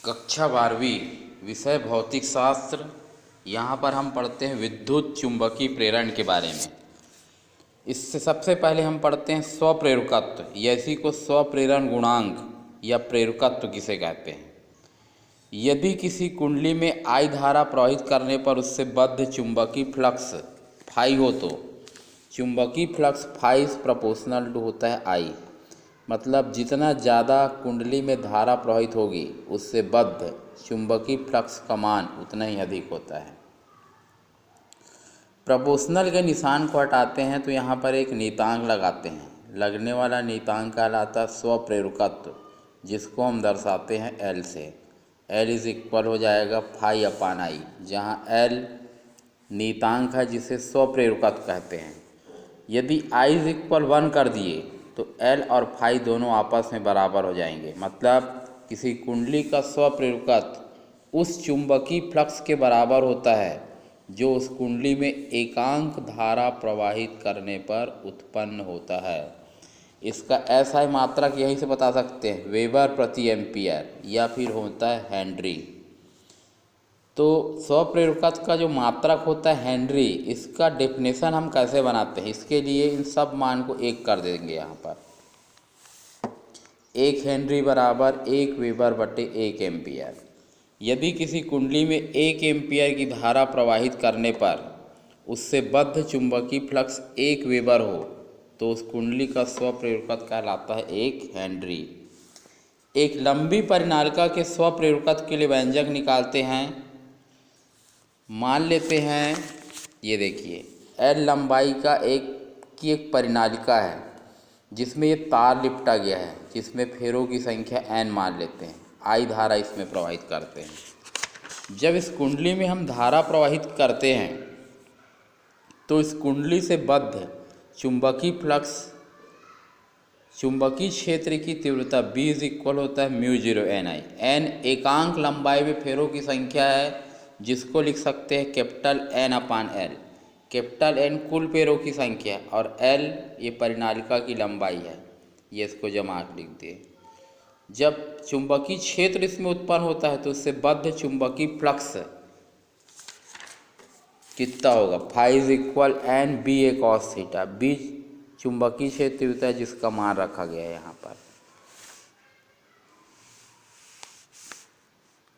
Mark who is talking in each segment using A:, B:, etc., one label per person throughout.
A: कक्षा 12वीं, विषय भौतिक शास्त्र। यहाँ पर हम पढ़ते हैं विद्युत चुंबकीय प्रेरण के बारे में। इससे सबसे पहले हम पढ़ते हैं स्वप्रेरकत्व, या इसी को स्वप्रेरण गुणांक या प्रेरकत्व किसे कहते हैं। यदि किसी कुंडली में आई धारा प्रवाहित करने पर उससे बद्ध चुंबकीय फ्लक्स फाई हो तो चुंबकीय फ्लक्स फाई प्रोपोर्शनल टू होता है आई, मतलब जितना ज़्यादा कुंडली में धारा प्रवाहित होगी उससे बद्ध चुंबकीय फ्लक्स का मान उतना ही अधिक होता है। प्रोपोर्शनल के निशान को हटाते हैं तो यहाँ पर एक नियतांक लगाते हैं। लगने वाला नियतांक कहलाता स्वप्रेरकत्व, जिसको हम दर्शाते हैं एल से। एल इज इक्वल हो जाएगा फाई अपान आई, जहाँ एल नियतांक है जिसे स्वप्रेरकत्व कहते हैं। यदि आई इज इक्वल 1 कर दिए तो एल और फाई दोनों आपस में बराबर हो जाएंगे, मतलब किसी कुंडली का स्वप्रेरकत्व उस चुंबकीय फ्लक्स के बराबर होता है जो उस कुंडली में एकांक धारा प्रवाहित करने पर उत्पन्न होता है। इसका एसआई मात्रक यहीं से बता सकते हैं, वेबर प्रति एम्पियर, या फिर होता है हेनरी। तो स्वप्रेरकत्व का जो मात्रक होता है हेनरी, इसका डेफिनेशन हम कैसे बनाते हैं, इसके लिए इन सब मान को 1 कर देंगे। यहाँ पर 1 हेनरी बराबर 1 वेबर बटे 1 एम्पियर। यदि किसी कुंडली में 1 एम्पियर की धारा प्रवाहित करने पर उससे बद्ध चुंबकीय फ्लक्स 1 वेबर हो तो उस कुंडली का स्वप्रेरकत्व कहलाता है 1 हेनरी। एक लंबी परिनालिका के स्वप्रेरकत्व के लिए व्यंजक निकालते हैं। मान लेते हैं, ये देखिए एल लंबाई का एक परिनालिका है जिसमें ये तार लिपटा गया है, जिसमें फेरों की संख्या n मान लेते हैं। आई धारा इसमें प्रवाहित करते हैं। जब इस कुंडली में हम धारा प्रवाहित करते हैं तो इस कुंडली से बद्ध चुंबकीय फ्लक्स, चुंबकीय क्षेत्र की तीव्रता B इज इक्वल होता है म्यू 0 एन आई। एन एकांक लंबाई में फेरों की संख्या है, जिसको लिख सकते हैं कैपिटल N अपान एल। कैपिटल N कुल फेरों की संख्या और L ये परिनालिका की लंबाई है, ये इसको जमा कर लिख दिए। जब चुंबकीय क्षेत्र इसमें उत्पन्न होता है तो उससे बद्ध चुंबकीय फ्लक्स कितना होगा, phi is equal N B A cos theta. B चुंबकीय क्षेत्र होता है जिसका मान रखा गया है यहाँ पर।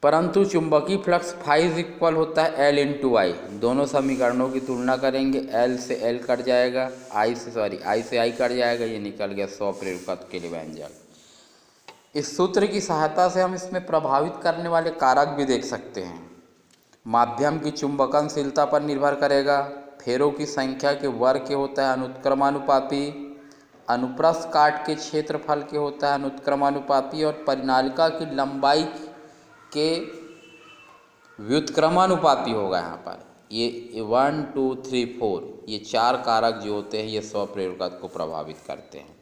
A: परंतु चुंबकीय फ्लक्स फाई इज इक्वल होता है एल इंटू आई। दोनों समीकरणों की तुलना करेंगे, एल से एल कट जाएगा, आई से आई कट जाएगा, ये निकल गया स्वप्रेरकत्व के लिए व्यंजक। इस सूत्र की सहायता से हम इसमें प्रभावित करने वाले कारक भी देख सकते हैं। माध्यम की चुंबकनशीलता पर निर्भर करेगा, फेरों की संख्या के वर्ग के होता है अनुत्क्रमानुपाती, अनुप्रस्थ काट के क्षेत्रफल के होता है अनुत्क्रमानुपाती, और परिनालिका की लंबाई के व्युत्क्रमानुपाती होगा। यहाँ पर ये 1 2 3 4 ये 4 कारक जो होते हैं ये स्वप्रेरकत्व को प्रभावित करते हैं।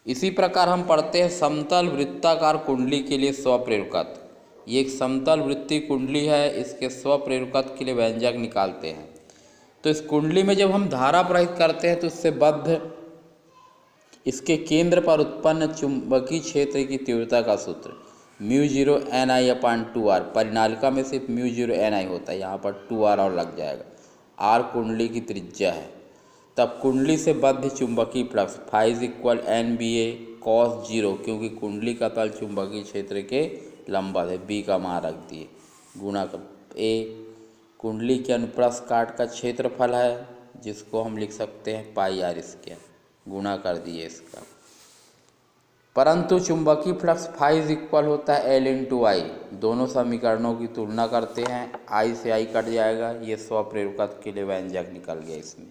A: इसी प्रकार हम पढ़ते हैं समतल वृत्ताकार कुंडली के लिए स्वप्रेरकत्व। ये एक समतल वृत्तीय कुंडली है, इसके स्वप्रेरकत्व के लिए व्यंजक निकालते हैं। तो इस कुंडली में जब हम धारा प्रवाहित करते हैं तो इससे बद्ध इसके केंद्र पर उत्पन्न चुंबकीय क्षेत्र की तीव्रता का सूत्र mu 0 N I upon 2 R. परिनालिका में सिर्फ म्यू 0 एन आई होता है, यहाँ पर 2 आर और लग जाएगा। आर कुंडली की त्रिज्या है। तब कुंडली से बद्ध चुंबकीय flux phi is equal N B A cos 0, क्योंकि कुंडली का तल चुंबकीय क्षेत्र के लंबवत है, बी का मान रख दिए, गुणा कर ए कुंडली के अनुप्रस्थ काट का क्षेत्रफल है, जिसको हम लिख सकते हैं पाई आर स्क्वायर, गुणा कर दिए इसका। परंतु चुंबकीय फ्लक्स फाई इज इक्वल होता है एल इंटू आई। दोनों समीकरणों की तुलना करते हैं, आई से आई कट जाएगा, ये स्वप्रेरकत्व के लिए व्यंजक निकल गया इसमें।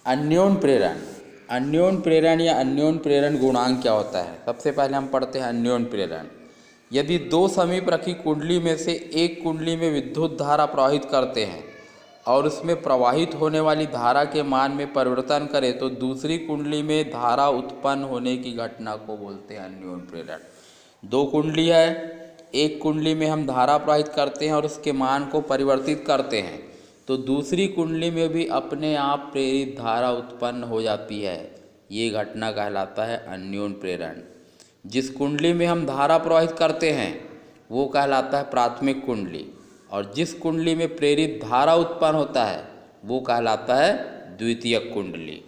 A: अन्योन प्रेरण, अन्योन प्रेरण या अन्योन प्रेरण गुणांक क्या होता है। सबसे पहले हम पढ़ते हैं अन्योन प्रेरण। यदि दो समीप रखी कुंडली में से एक कुंडली में विद्युत धारा प्रवाहित करते हैं और उसमें प्रवाहित होने वाली धारा के मान में परिवर्तन करें तो दूसरी कुंडली में धारा उत्पन्न होने की घटना को बोलते हैं अन्योन प्रेरण। दो कुंडली है, एक कुंडली में हम धारा प्रवाहित करते हैं और उसके मान को परिवर्तित करते हैं, तो दूसरी कुंडली में भी अपने आप प्रेरित धारा उत्पन्न हो जाती है। ये घटना कहलाता है अन्योन प्रेरण। जिस कुंडली में हम धारा प्रवाहित करते हैं वो कहलाता है प्राथमिक कुंडली, और जिस कुंडली में प्रेरित धारा उत्पन्न होता है वो कहलाता है द्वितीयक कुंडली।